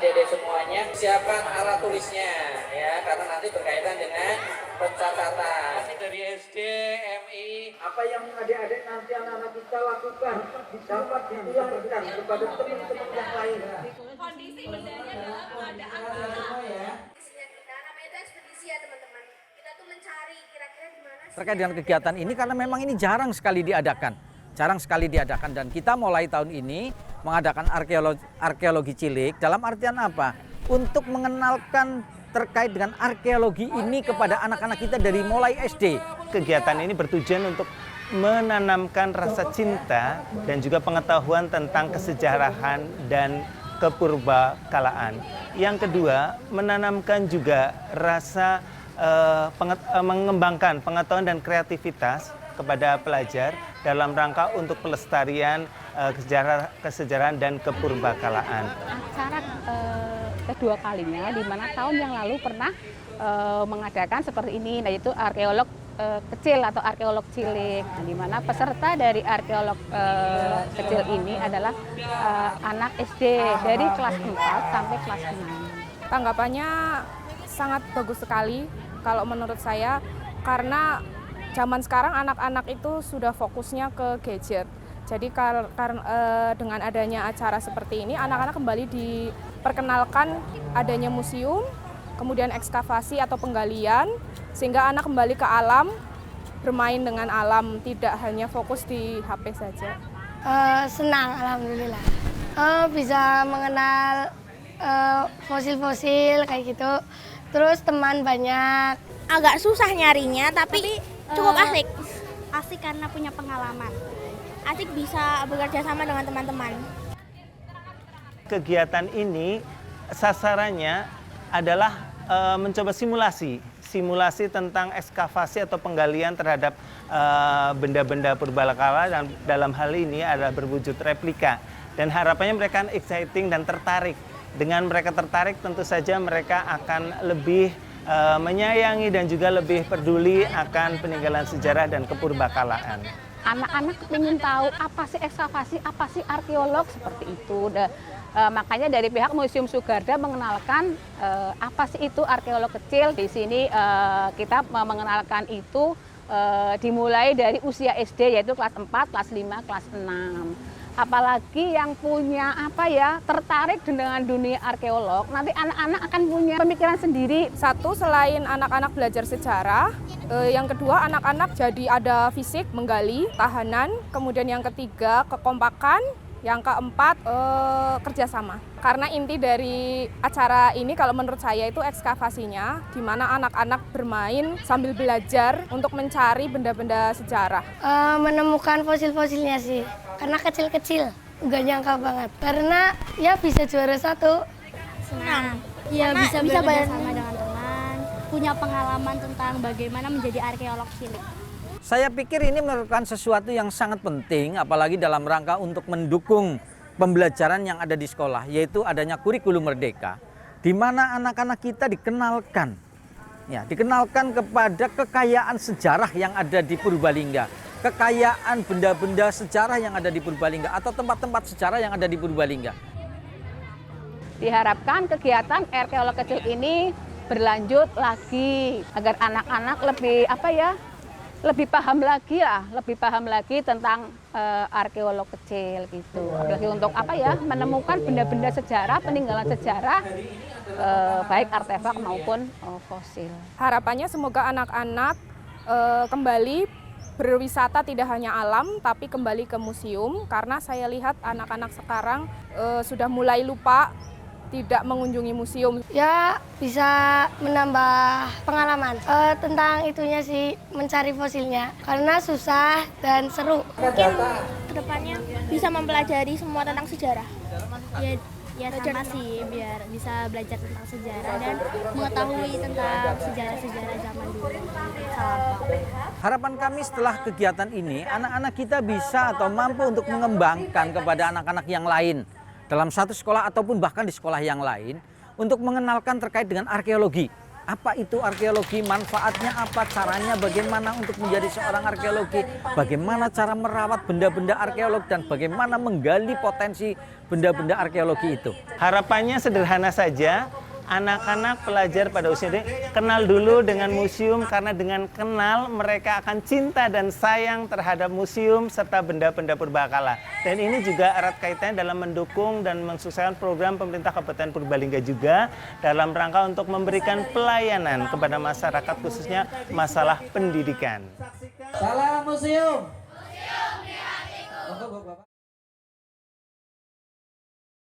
adik-adik semuanya siapkan alat tulisnya ya, karena nanti berkaitan dengan pencatatan. Dari SD, MI, apa yang adik-adik nanti anak-anak kita lakukan dapat ditularkan kepada teman-teman yang lain. Kondisi bendanya dalam keadaan ya. Kita namanya itu ekspedisi ya teman-teman. Kita tuh mencari kira-kira di mana sih. Terkait dengan kegiatan ini karena memang ini jarang sekali diadakan. Dan kita mulai tahun ini mengadakan arkeologi cilik dalam artian apa? Untuk mengenalkan terkait dengan arkeologi ini kepada anak-anak kita dari mulai SD. Kegiatan ini bertujuan untuk menanamkan rasa cinta dan juga pengetahuan tentang kesejarahan dan kepurbakalaan. Yang kedua, menanamkan juga rasa mengembangkan pengetahuan dan kreativitas kepada pelajar dalam rangka untuk pelestarian kesejarahan dan kepurbakalaan. Acara kedua kalinya, di mana tahun yang lalu pernah mengadakan seperti ini, yaitu arkeolog kecil atau arkeolog cilik, di mana peserta dari arkeolog kecil ini adalah anak SD dari kelas 4 sampai kelas 6. Tanggapannya sangat bagus sekali kalau menurut saya, karena zaman sekarang anak-anak itu sudah fokusnya ke gadget. Jadi dengan adanya acara seperti ini, anak-anak kembali diperkenalkan adanya museum, kemudian ekskavasi atau penggalian, sehingga anak kembali ke alam, bermain dengan alam, tidak hanya fokus di HP saja. Senang, alhamdulillah. Bisa mengenal fosil-fosil kayak gitu. Terus teman banyak. Agak susah nyarinya tapi cukup asik. Asik karena punya pengalaman. Asik bisa bekerja sama dengan teman-teman. Kegiatan ini sasarannya adalah mencoba simulasi tentang ekskavasi atau penggalian terhadap benda-benda purbakala, dan dalam hal ini adalah berwujud replika. Dan harapannya mereka exciting dan tertarik. Dengan mereka tertarik, tentu saja mereka akan lebih menyayangi dan juga lebih peduli akan peninggalan sejarah dan kepurbakalaan. Anak-anak ingin tahu apa sih ekskavasi, apa sih arkeolog, seperti itu. Makanya dari pihak Museum Sugarda mengenalkan apa sih itu arkeolog kecil. Di sini kita mengenalkan itu dimulai dari usia SD, yaitu kelas 4, kelas 5, kelas 6. Apalagi yang punya tertarik dengan dunia arkeolog, nanti anak-anak akan punya pemikiran sendiri. Satu, selain anak-anak belajar sejarah, yang kedua anak-anak jadi ada fisik, menggali, tahanan, kemudian yang ketiga kekompakan, yang keempat kerjasama. Karena inti dari acara ini kalau menurut saya itu ekskavasinya, di mana anak-anak bermain sambil belajar untuk mencari benda-benda sejarah. Menemukan fosil-fosilnya sih, karena kecil-kecil, nggak nyangka banget. Karena ya bisa juara 1. Senang. Ya bisa bekerja sama dengan teman, punya pengalaman tentang bagaimana menjadi arkeolog cilik. Saya pikir ini merupakan sesuatu yang sangat penting, apalagi dalam rangka untuk mendukung pembelajaran yang ada di sekolah, yaitu adanya kurikulum merdeka, di mana anak-anak kita dikenalkan kepada kekayaan sejarah yang ada di Purbalingga, kekayaan benda-benda sejarah yang ada di Purbalingga, atau tempat-tempat sejarah yang ada di Purbalingga. Diharapkan kegiatan arkeolog kecil ini berlanjut lagi agar anak-anak lebih paham lagi tentang arkeolog kecil gitu. Jadi untuk menemukan benda-benda sejarah, peninggalan sejarah, baik artefak maupun fosil. Harapannya semoga anak-anak kembali berwisata tidak hanya alam, tapi kembali ke museum, karena saya lihat anak-anak sekarang sudah mulai lupa tidak mengunjungi museum. Ya bisa menambah pengalaman tentang itunya sih, mencari fosilnya, karena susah dan seru. Mungkin kedepannya bisa mempelajari semua tentang sejarah. Ya sama sih, biar bisa belajar tentang sejarah dan mengetahui tentang sejarah-sejarah zaman dulu. Harapan kami setelah kegiatan ini, anak-anak kita bisa atau mampu untuk mengembangkan kepada anak-anak yang lain dalam satu sekolah ataupun bahkan di sekolah yang lain, untuk mengenalkan terkait dengan arkeologi Apa itu arkeologi, manfaatnya apa, caranya bagaimana untuk menjadi seorang arkeologi, bagaimana cara merawat benda-benda arkeolog, dan bagaimana menggali potensi benda-benda arkeologi itu. Harapannya sederhana saja, anak-anak pelajar pada usia ini kenal dulu dengan museum, karena dengan kenal mereka akan cinta dan sayang terhadap museum serta benda-benda purbakala. Dan ini juga erat kaitannya dalam mendukung dan mensukseskan program pemerintah Kabupaten Purbalingga juga dalam rangka untuk memberikan pelayanan kepada masyarakat, khususnya masalah pendidikan. Salam museum. Museum di hatiku.